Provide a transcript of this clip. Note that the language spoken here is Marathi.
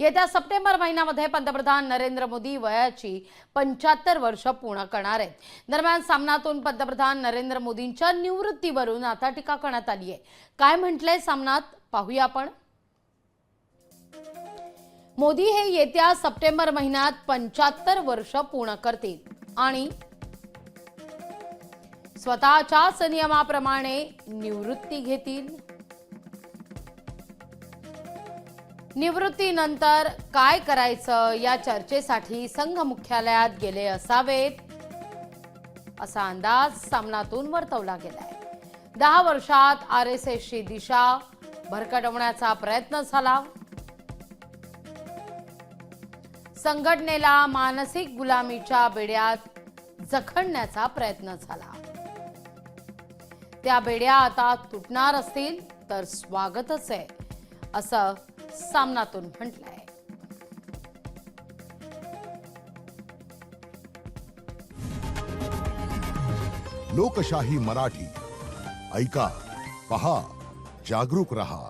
येत्या सप्टेंबर महिन्यामध्ये पंतप्रधान नरेंद्र मोदी वयाची 75 वर्ष पूर्ण करणार आहेत। दरम्यान सामनातून पंतप्रधान नरेंद्र मोदींच्या निवृत्तीवरून आता टीका करण्यात आली आहे। काय म्हटलंय सामनात पाहूया आपण। मोदी हे येत्या सप्टेंबर महिन्यात 75 वर्ष पूर्ण करतील आणि स्वतःच्याच नियमाप्रमाणे निवृत्ती घेतील। निवृत्तीनंतर काय करायचं या चर्चेसाठी संघ मुख्यालयात गेले असावेत असा अंदाज सामनातून वर्तवला गेलाय। 10 वर्षात आरएसएसची दिशा भरकटवण्याचा प्रयत्न झाला। संघटनेला मानसिक गुलामीच्या बेड्यात जखडण्याचा प्रयत्न झाला। त्या बेड्या आता तुटणार असतील तर स्वागतच आहे असं सामनातून म्हटलंय। लोकशाही मराठी ऐका, पहा, जागरूक रहा।